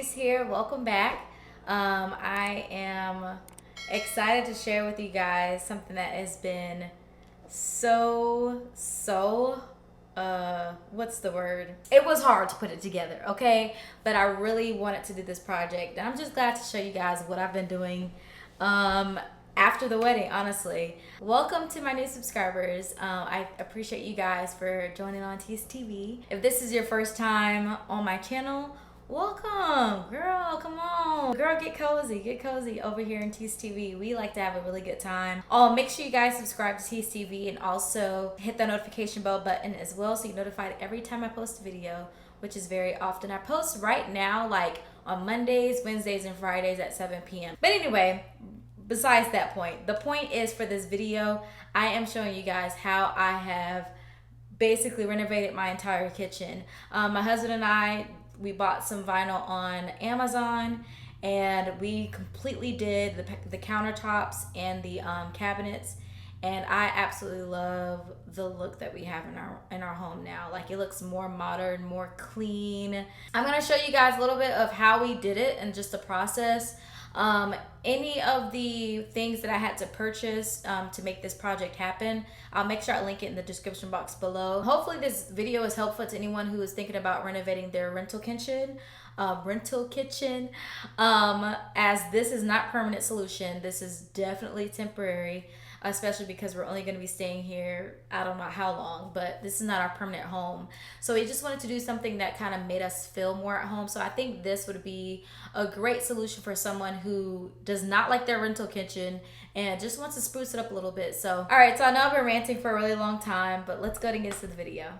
Tiece here. Welcome back. I am excited to share with you guys something that has been what's the word? It was hard to put it together, okay? But I really wanted to do this project, and I'm just glad to show you guys what I've been doing after the wedding, honestly. Welcome to my new subscribers. I appreciate you guys for joining on Tiece TV. If this is your first time on my channel, welcome, girl, come on. Girl, get cozy over here in Tiece TV. We like to have a really good time. Oh, make sure you guys subscribe to Tiece TV and also hit the notification bell button as well so you're notified every time I post a video, which is very often. I post right now like on Mondays, Wednesdays, and Fridays at 7 p.m. But anyway, besides that point, the point is for this video, I am showing you guys how I have basically renovated my entire kitchen. My husband and I, we bought some vinyl on Amazon, and we completely did the countertops and the cabinets, and I absolutely love the look that we have in our home now. Like, it looks more modern, more clean. I'm gonna show you guys a little bit of how we did it and just the process. Any of the things that I had to purchase to make this project happen, I'll make sure I link it in the description box below. Hopefully this video is helpful to anyone who is thinking about renovating their rental kitchen, as this is not permanent solution. This is definitely temporary, especially because we're only going to be staying here, I don't know how long, but this is not our permanent home. So we just wanted to do something that kind of made us feel more at home. So I think this would be a great solution for someone who does not like their rental kitchen and just wants to spruce it up a little bit. So, all right, so I know I've been ranting for a really long time, but let's go ahead and get into the video.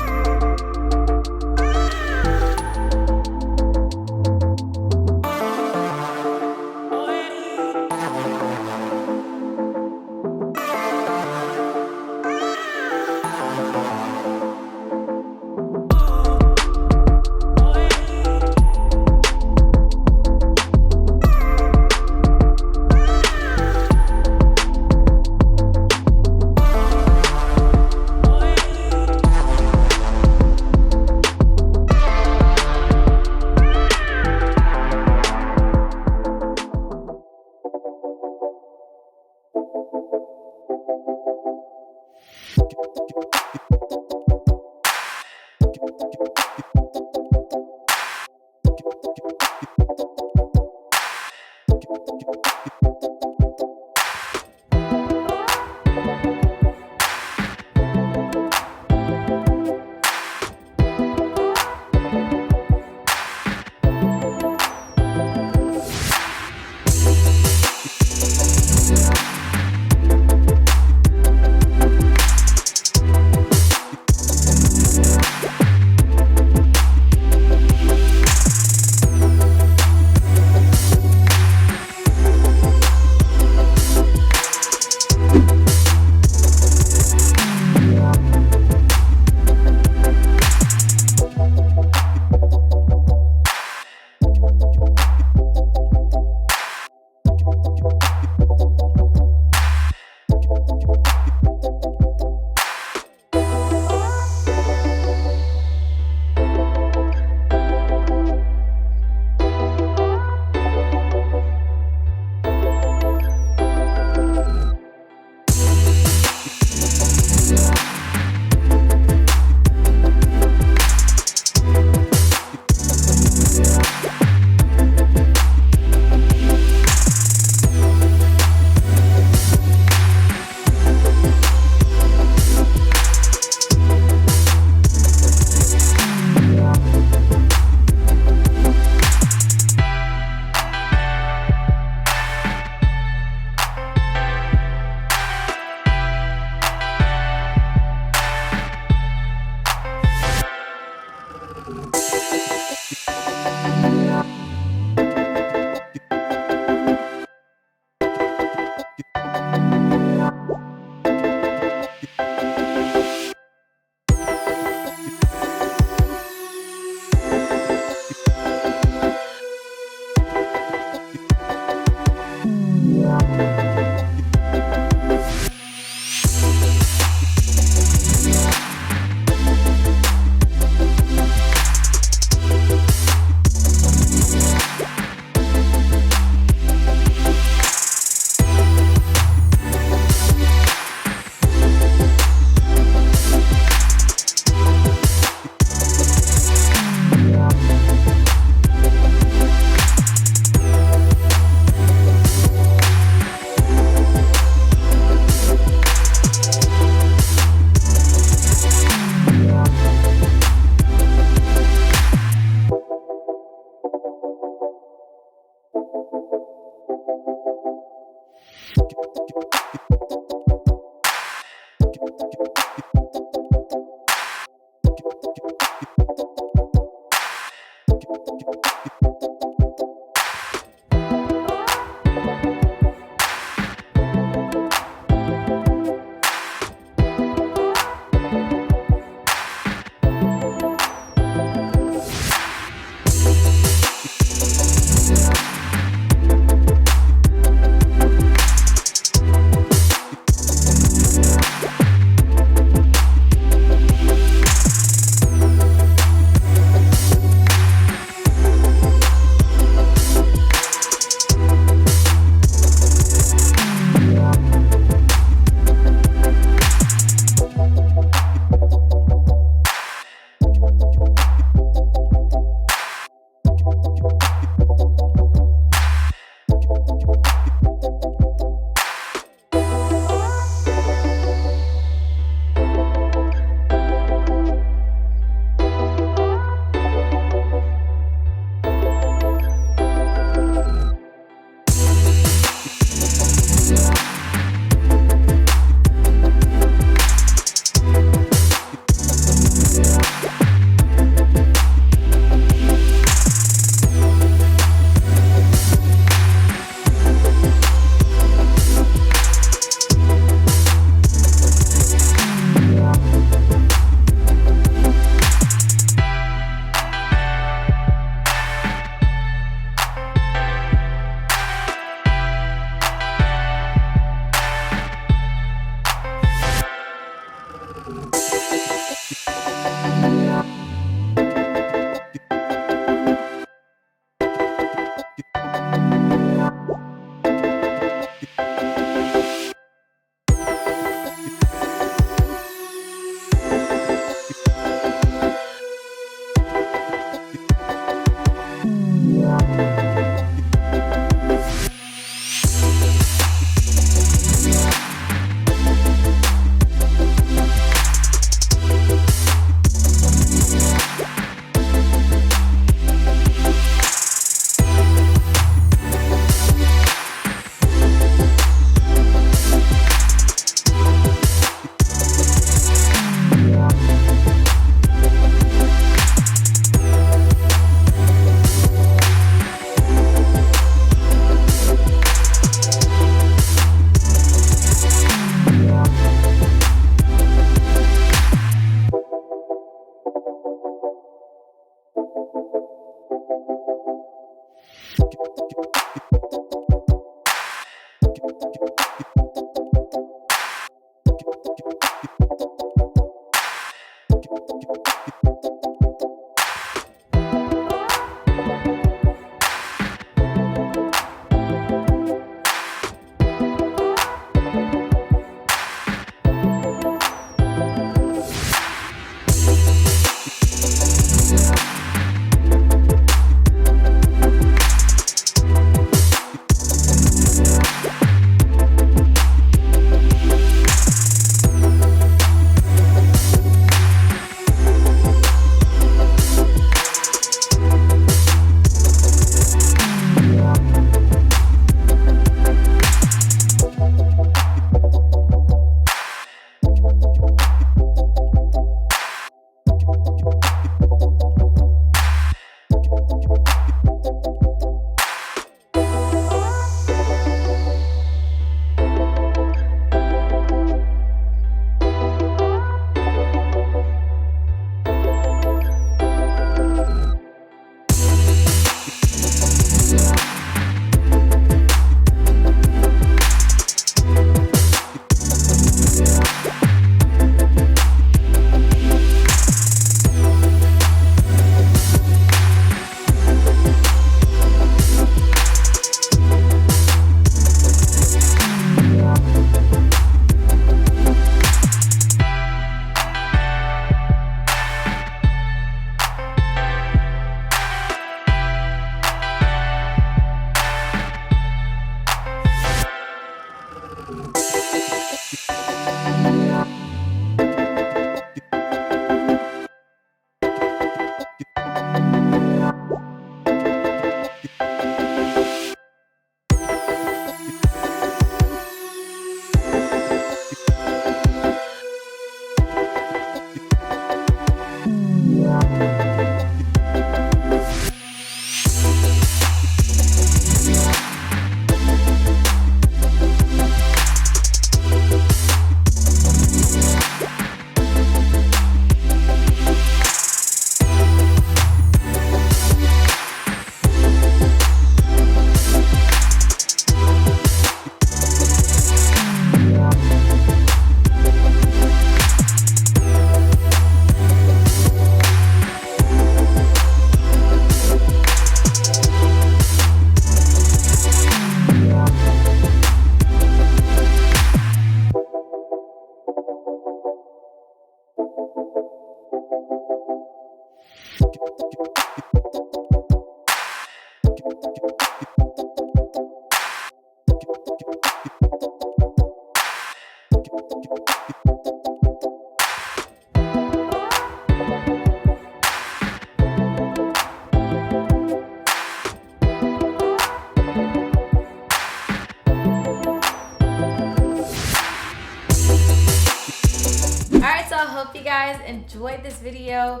guys enjoyed this video.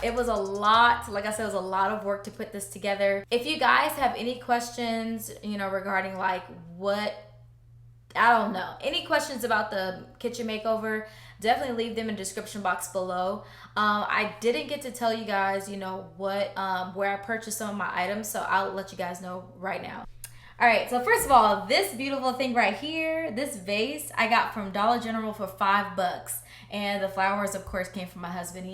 It was a lot, like I said, it was a lot of work to put this together. If you guys have any questions, you know, regarding like I don't know, any questions about the kitchen makeover, definitely leave them in the description box below. I didn't get to tell you guys, you know, where I purchased some of my items, so I'll let you guys know right now. All right, so first of all, this beautiful thing right here, this vase, I got from Dollar General for $5. And the flowers, of course, came from my husband.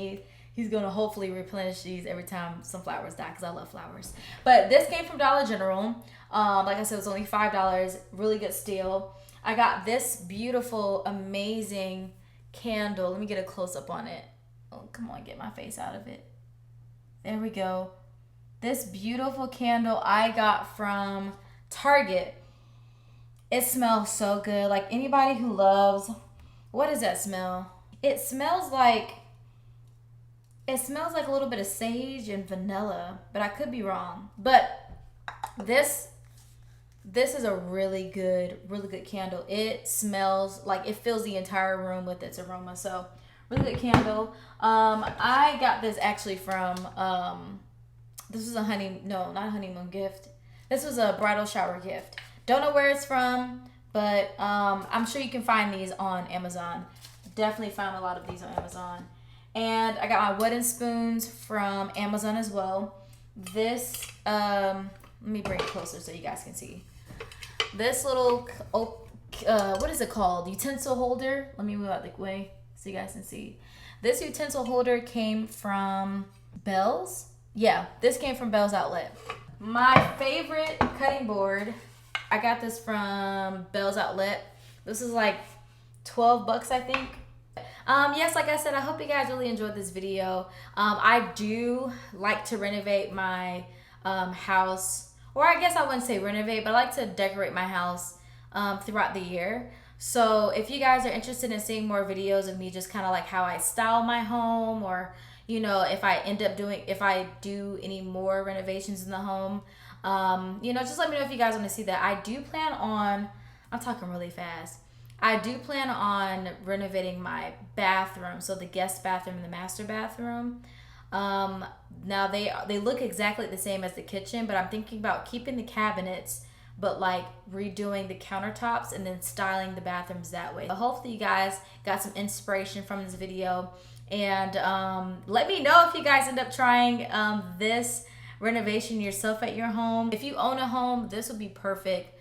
He's gonna hopefully replenish these every time some flowers die, because I love flowers. But this came from Dollar General. Like I said, it was only $5, really good steal. I got this beautiful, amazing candle. Let me get a close-up on it. Oh, come on, get my face out of it. There we go. This beautiful candle I got from Target. It smells so good. Like, anybody who loves, what does that smell? It smells like a little bit of sage and vanilla, but I could be wrong. But this is a really good candle. It smells like it fills the entire room with its aroma. So really good candle. I got this actually from this was not a honeymoon gift. This was a bridal shower gift. Don't know where it's from, but I'm sure you can find these on Amazon. Definitely found a lot of these on Amazon. And I got my wooden spoons from Amazon as well. This, let me bring it closer so you guys can see. This little, what is it called? Utensil holder. Let me move out the way so you guys can see. This utensil holder came from Bell's. Yeah, this came from Bell's Outlet. My favorite cutting board, I got this from Bell's Outlet. This is like $12, I think. Yes, like I said, I hope you guys really enjoyed this video. I do like to renovate my house, or I guess I wouldn't say renovate, but I like to decorate my house throughout the year. So if you guys are interested in seeing more videos of me just kind of like how I style my home, or you know, if I do any more renovations in the home, you know, just let me know if you guys want to see that. I do plan on, I'm talking really fast. I do plan on renovating my bathroom, so the guest bathroom and the master bathroom. Now they look exactly the same as the kitchen, but I'm thinking about keeping the cabinets, but like redoing the countertops and then styling the bathrooms that way. Hopefully you guys got some inspiration from this video, and let me know if you guys end up trying this renovation yourself at your home. If you own a home, this would be perfect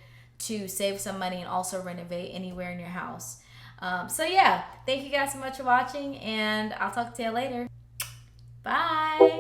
to save some money and also renovate anywhere in your house. So yeah, thank you guys so much for watching, and I'll talk to you later. Bye.